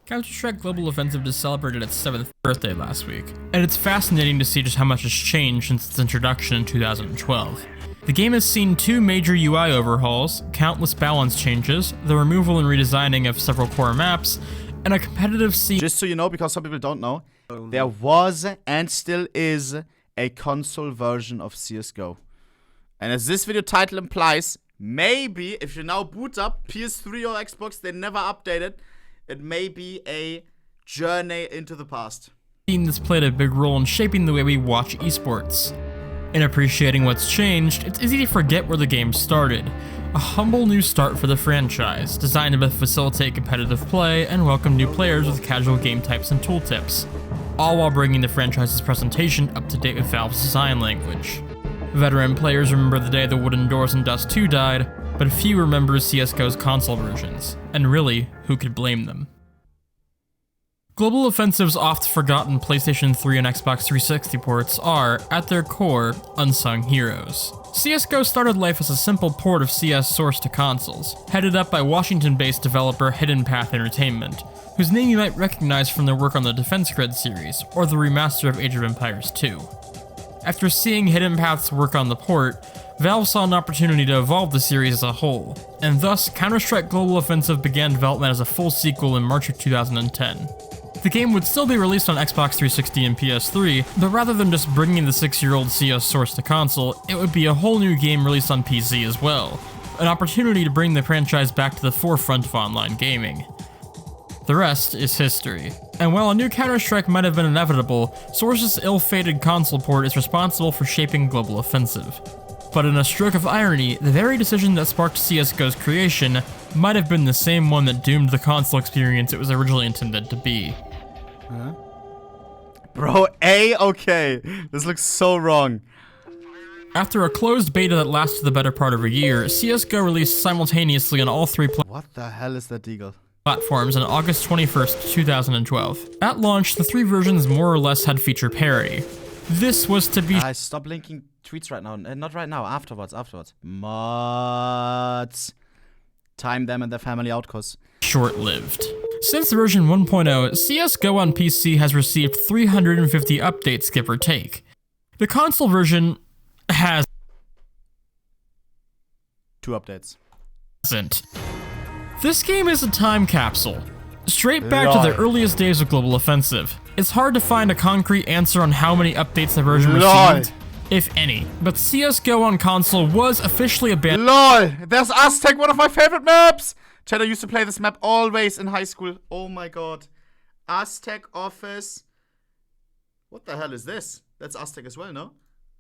Counter-Strike Global Offensive just celebrated its 7th birthday last week, and it's fascinating to see just how much has changed since its introduction in 2012. The game has seen 2 major UI overhauls, countless balance changes, the removal and redesigning of several core maps, and a competitive scene. Just so you know, because some people don't know, there was and still is a console version of CSGO. And as this video title implies, maybe if you now boot up PS3 or Xbox, they never updated, it may be a journey into the past. This played a big role in shaping the way we watch esports. In appreciating what's changed, it's easy to forget where the game started. A humble new start for the franchise, designed to facilitate competitive play and welcome new players with casual game types and tooltips, all while bringing the franchise's presentation up to date with Valve's design language. Veteran players remember the day the wooden doors in Dust 2 died, but few remember CSGO's console versions, and really, who could blame them? Global Offensive's oft-forgotten PlayStation 3 and Xbox 360 ports are, at their core, unsung heroes. CSGO started life as a simple port of CS source to consoles, headed up by Washington-based developer Hidden Path Entertainment, whose name you might recognize from their work on the Defense Grid series, or the remaster of Age of Empires 2. After seeing Hidden Path's work on the port, Valve saw an opportunity to evolve the series as a whole, and thus Counter-Strike Global Offensive began development as a full sequel in March of 2010. The game would still be released on Xbox 360 and PS3, but rather than just bringing the 6-year-old CS source to console, it would be a whole new game released on PC as well, an opportunity to bring the franchise back to the forefront of online gaming. The rest is history. And while a new Counter-Strike might have been inevitable, Source's ill-fated console port is responsible for shaping Global Offensive. But in a stroke of irony, the very decision that sparked CSGO's creation might have been the same one that doomed the console experience it was originally intended to be. Huh? Bro, okay. This looks so wrong. After a closed beta that lasted the better part of a year, CSGO released simultaneously on all 3 What the hell is that eagle? platforms on August 21st, 2012. At launch, the 3 versions more or less had feature parity. This was to be Stop linking tweets right now. Not right now, afterwards. Mods. Time them and their family out, cause short-lived. Since version 1.0, CSGO on PC has received 350 updates, give or take. The console version has 2 updates. Hasn't. This game is a time capsule, straight back to the earliest days of Global Offensive. It's hard to find a concrete answer on how many updates the version received, if any, but CSGO on console was officially abandoned. LOL! There's Aztec, one of my favorite maps! Chad, I used to play this map always in high school. Oh my god. Aztec Office. What the hell is this? That's Aztec as well, no?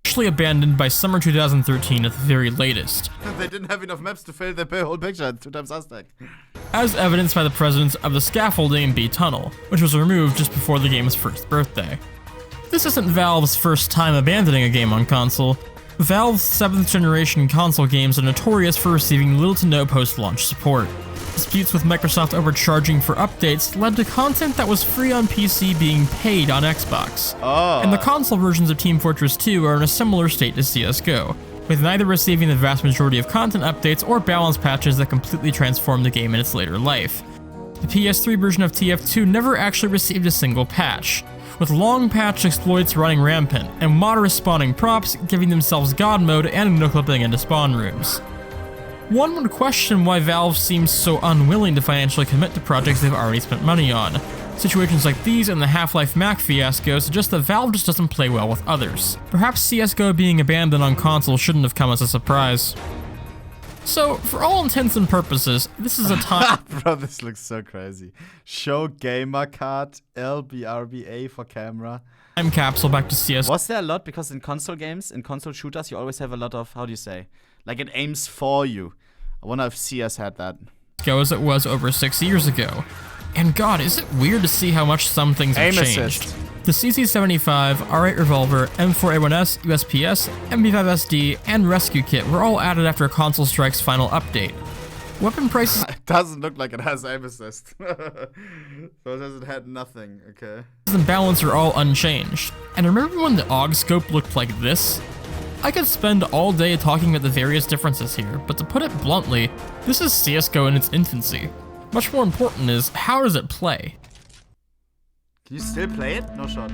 Officially abandoned by summer 2013 at the very latest. They didn't have enough maps to fill their whole picture. 2 times Aztec. As evidenced by the presence of the scaffolding in B Tunnel, which was removed just before the game's first birthday. This isn't Valve's first time abandoning a game on console. Valve's 7th generation console games are notorious for receiving little to no post-launch support. Disputes with Microsoft overcharging for updates led to content that was free on PC being paid on Xbox. And the console versions of Team Fortress 2 are in a similar state to CSGO, with neither receiving the vast majority of content updates or balance patches that completely transform the game in its later life. The PS3 version of TF2 never actually received a single patch, with long patch exploits running rampant, and moderate spawning props giving themselves god mode and no-clipping into spawn rooms. One would question why Valve seems so unwilling to financially commit to projects they've already spent money on. Situations like these and the Half-Life Mac fiasco suggest that Valve just doesn't play well with others. Perhaps CSGO being abandoned on console shouldn't have come as a surprise. So, for all intents and purposes, this is a time- Bro, this looks so crazy. Show gamer card, LBRBA for camera. Time capsule back to CS. Was there a lot? Because in console games, in console shooters, you always have a lot of, how do you say? Like it aims for you. I wonder if CS had that. Go as it was over 6 years ago. And god, is it weird to see how much some things have changed. Assist. The CC75, R8 Revolver, M4A1S, USPS, MP5SD, and Rescue Kit were all added after Console Strike's final update. Weapon prices It doesn't look like it has aim assist. So it says it had nothing, okay. and balance are all unchanged. And remember when the AUG scope looked like this? I could spend all day talking about the various differences here, but to put it bluntly, this is CSGO in its infancy. Much more important is, how does it play? Can you still play it? No shot.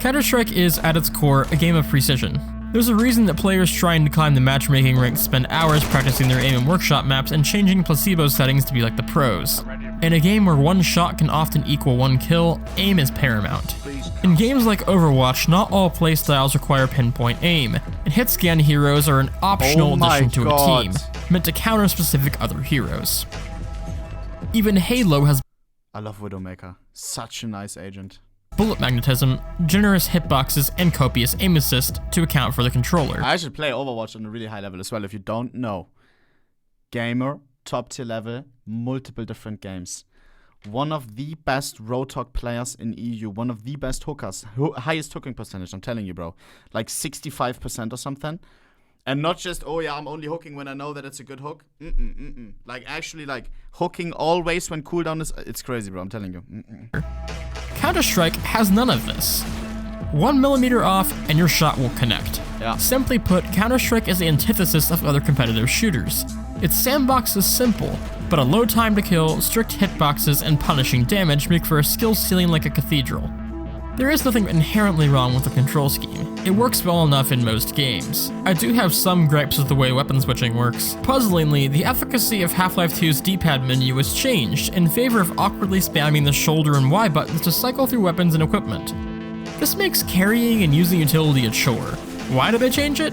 Counter-Strike is, at its core, a game of precision. There's a reason that players trying to climb the matchmaking ranks spend hours practicing their aim and workshop maps and changing placebo settings to be like the pros. In a game where one shot can often equal one kill, aim is paramount. In games like Overwatch, not all playstyles require pinpoint aim, and hit-scan heroes are an optional addition to a team, meant to counter specific other heroes. Even Halo has I love Widowmaker. Such a nice agent. bullet magnetism, generous hitboxes, and copious aim assist to account for the controller. I should play Overwatch on a really high level as well if you don't know. Gamer, top tier level, multiple different games. One of the best Roadhog players in EU, one of the best hookers, highest hooking percentage, I'm telling you, bro. Like 65% or something. And not just, oh yeah, I'm only hooking when I know that it's a good hook. Like actually like hooking always when cooldown is, it's crazy, bro, I'm telling you. Counter-Strike has none of this. 1 millimeter off and your shot will connect. Yeah. Simply put, Counter-Strike is the antithesis of other competitive shooters. Its sandbox is simple, but a low time to kill, strict hitboxes, and punishing damage make for a skill ceiling like a cathedral. There is nothing inherently wrong with the control scheme. It works well enough in most games. I do have some gripes with the way weapon switching works. Puzzlingly, the efficacy of Half-Life 2's D-pad menu was changed in favor of awkwardly spamming the shoulder and Y buttons to cycle through weapons and equipment. This makes carrying and using utility a chore. Why did they change it?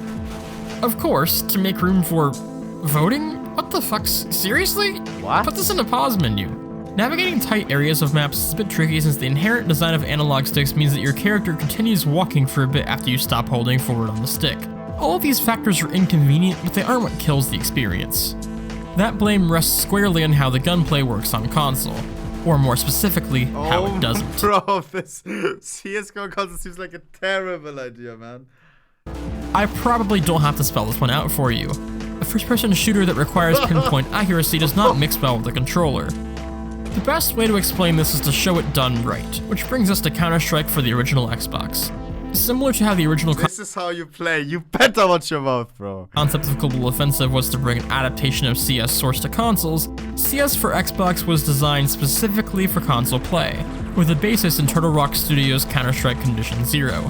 Of course, to make room for voting? What the fuck? Seriously? What? Put this in the pause menu. Navigating tight areas of maps is a bit tricky since the inherent design of analog sticks means that your character continues walking for a bit after you stop holding forward on the stick. All of these factors are inconvenient, but they aren't what kills the experience. That blame rests squarely on how the gunplay works on console, or more specifically, how it doesn't. Bro, this CSGO console seems like a terrible idea, man. I probably don't have to spell this one out for you. A first-person shooter that requires pinpoint accuracy does not mix well with the controller. The best way to explain this is to show it done right, which brings us to Counter-Strike for the original Xbox. Similar to how the original This is how you play. You better watch your mouth, bro. concept of Global Offensive was to bring an adaptation of CS sourced to consoles, CS for Xbox was designed specifically for console play, with a basis in Turtle Rock Studios' Counter-Strike Condition Zero.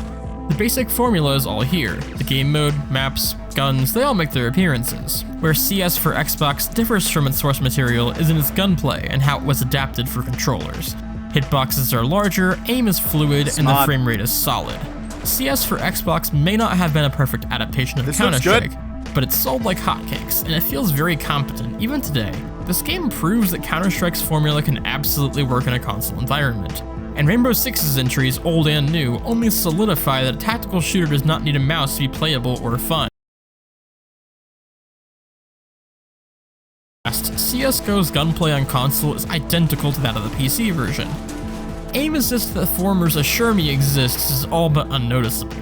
The basic formula is all here. The game mode, maps, guns, they all make their appearances. Where CS for Xbox differs from its source material is in its gunplay and how it was adapted for controllers. Hitboxes are larger, aim is fluid, and the frame rate is solid. CS for Xbox may not have been a perfect adaptation of Counter-Strike, but it's sold like hotcakes, and it feels very competent, even today. This game proves that Counter-Strike's formula can absolutely work in a console environment. And Rainbow Six's entries, old and new, only solidify that a tactical shooter does not need a mouse to be playable or fun. CSGO's gunplay on console is identical to that of the PC version. Aim assist that formers assure me exists is all but unnoticeable.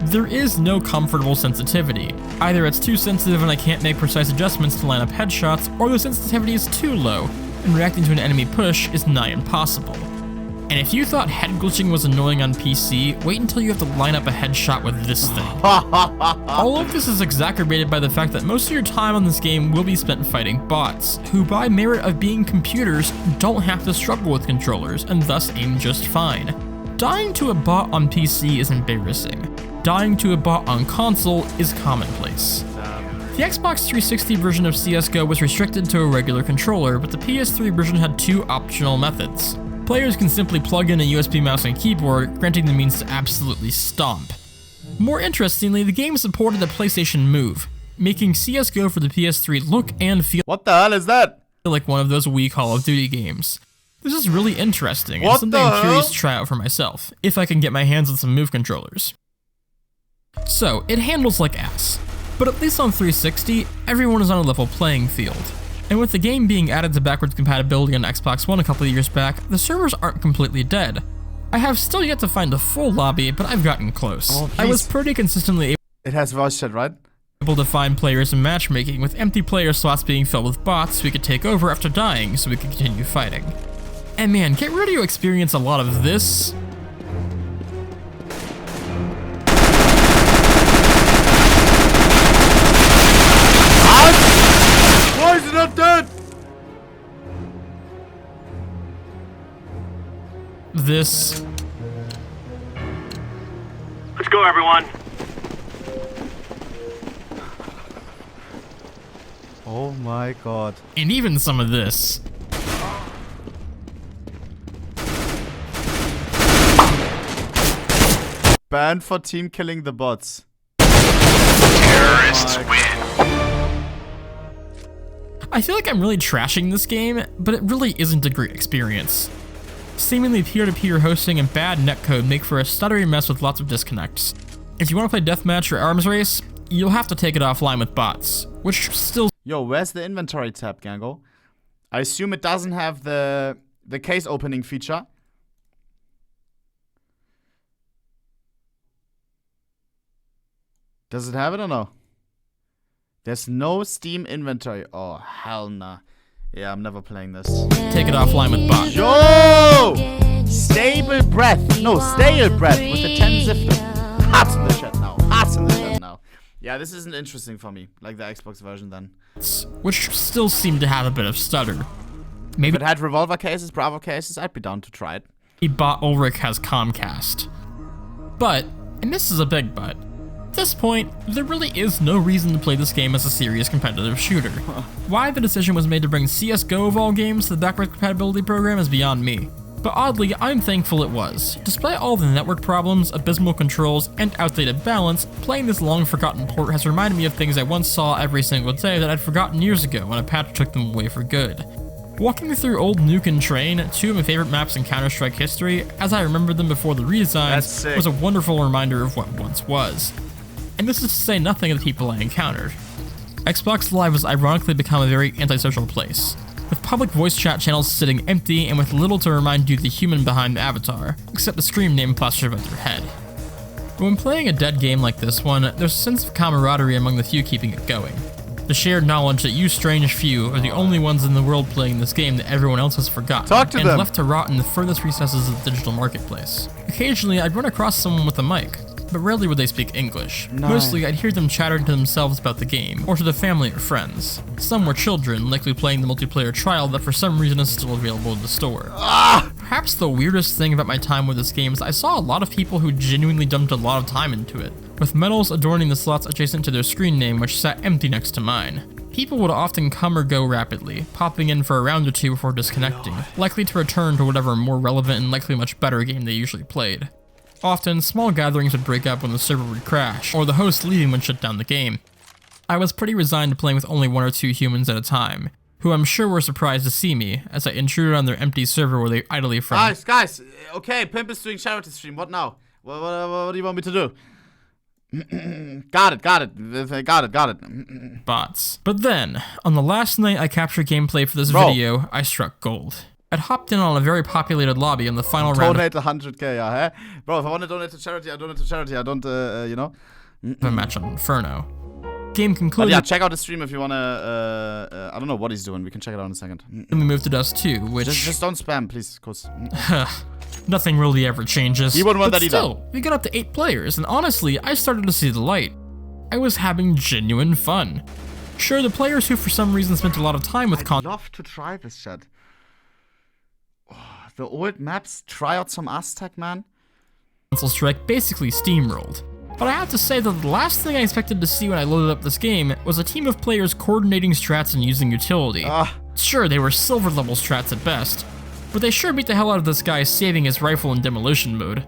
There is no comfortable sensitivity. Either it's too sensitive and I can't make precise adjustments to line up headshots, or the sensitivity is too low, and reacting to an enemy push is nigh impossible. And if you thought head glitching was annoying on PC, wait until you have to line up a headshot with this thing. All of this is exacerbated by the fact that most of your time on this game will be spent fighting bots, who by merit of being computers don't have to struggle with controllers and thus aim just fine. Dying to a bot on PC is embarrassing. Dying to a bot on console is commonplace. The Xbox 360 version of CSGO was restricted to a regular controller, but the PS3 version had two optional methods. Players can simply plug in a USB mouse and keyboard, granting the means to absolutely stomp. More interestingly, the game supported the PlayStation Move, making CSGO for the PS3 look and feel What the hell is that? like one of those Wii Call of Duty games. This is really interesting, and something I'm curious to try out for myself, if I can get my hands on some Move controllers. So, it handles like ass, but at least on 360, everyone is on a level playing field. And with the game being added to backwards compatibility on Xbox One a couple of years back, the servers aren't completely dead. I have still yet to find a full lobby, but I've gotten close. I was pretty consistently It has voice chat, right? able to find players in matchmaking, with empty player slots being filled with bots we could take over after dying so we could continue fighting. And man, get ready to experience a lot of this. Why is it not dead? this. Let's go, everyone. Oh my god. And even some of this. Banned for team killing the bots. Terrorists win. I feel like I'm really trashing this game, but it really isn't a great experience. Seemingly peer-to-peer hosting and bad netcode make for a stuttery mess with lots of disconnects. If you want to play deathmatch or arms race, you'll have to take it offline with bots, which still... Yo, where's the inventory tab, Gango? I assume it doesn't have the case opening feature. Does it have it or no? There's no Steam inventory. Oh, hell nah. Yeah, I'm never playing this. take it offline with bots. Yo! Stable breath. No, stale breath with the 10 zifter. Hearts in the chat now. Hearts in the chat now. Yeah, this isn't interesting for me. Like the Xbox version then. Which still seem to have a bit of stutter. Maybe If it had revolver cases, Bravo cases, I'd be down to try it. bot Ulrich has Comcast. But, and this is a big but, at this point, there really is no reason to play this game as a serious competitive shooter. Why the decision was made to bring CSGO of all games to the backward compatibility program is beyond me. But oddly, I'm thankful it was. Despite all the network problems, abysmal controls, and outdated balance, playing this long-forgotten port has reminded me of things I once saw every single day that I'd forgotten years ago when a patch took them away for good. Walking through Old Nuke and Train, two of my favorite maps in Counter-Strike history, as I remembered them before the redesigns, was a wonderful reminder of what once was. And this is to say nothing of the people I encountered. Xbox Live has ironically become a very antisocial place, with public voice chat channels sitting empty and with little to remind you of the human behind the avatar, except the screen name plastered above their head. But when playing a dead game like this one, there's a sense of camaraderie among the few keeping it going. The shared knowledge that you strange few are the only ones in the world playing this game that everyone else has forgotten and left to rot in the furthest recesses of the digital marketplace. Occasionally, I'd run across someone with a mic, but rarely would they speak English. Mostly, I'd hear them chattering to themselves about the game, or to their family or friends. Some were children, likely playing the multiplayer trial that for some reason is still available in the store. Perhaps the weirdest thing about my time with this game is I saw a lot of people who genuinely dumped a lot of time into it, with medals adorning the slots adjacent to their screen name which sat empty next to mine. People would often come or go rapidly, popping in for a round or two before disconnecting, likely to return to whatever more relevant and likely much better game they usually played. Often, small gatherings would break up when the server would crash, or the host leaving would shut down the game. I was pretty resigned to playing with only one or two humans at a time, who I'm sure were surprised to see me, as I intruded on their empty server where they idly friend. Guys, okay, Pimp is doing charity stream, what now? What do you want me to do? Got it. Bots. But then, on the last night I captured gameplay for this video, I struck gold. I'd hopped in on a very populated lobby on the final round donate 100k, yeah, huh? Bro, if I want to donate to charity, I donate to charity. I don't, you know? of a match on Inferno. Game concluded. But yeah, check out the stream if you want to, I don't know what he's doing. We can check it out in a second. And we moved to Dust 2, which... Just don't spam, please, cause... Nothing really ever changes. You wouldn't want that either. Still, we got up to 8 players, and honestly, I started to see the light. I was having genuine fun. Sure, the players who for some reason spent a lot of time with I'd love to try this shit. The old maps, try out some Aztec, man. Console Strike basically steamrolled. But I have to say that the last thing I expected to see when I loaded up this game was a team of players coordinating strats and using utility. Sure, they were silver level strats at best, but they sure beat the hell out of this guy saving his rifle in demolition mode.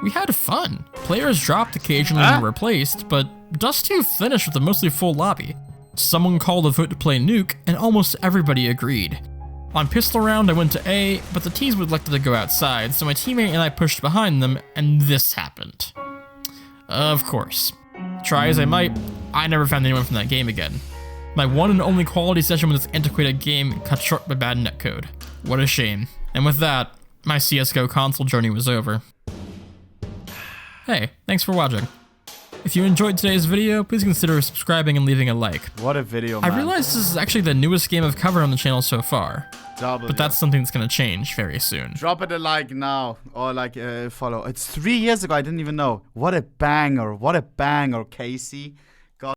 We had fun. Players dropped occasionally and were replaced, but Dust 2 finished with a mostly full lobby. Someone called a vote to play Nuke, and almost everybody agreed. On pistol round, I went to A, but the T's would elected to go outside, so my teammate and I pushed behind them, and this happened. Of course. Try as I might, I never found anyone from that game again. My one and only quality session with this antiquated game cut short by bad netcode. What a shame. And with that, my CSGO console journey was over. Hey, thanks for watching. If you enjoyed today's video, please consider subscribing and leaving a like. What a video, man. I realize this is actually the newest game I've covered on the channel so far. But that's something that's gonna change very soon. Drop it a like now, or like follow. It's 3 years ago, I didn't even know. What a banger, Kacey.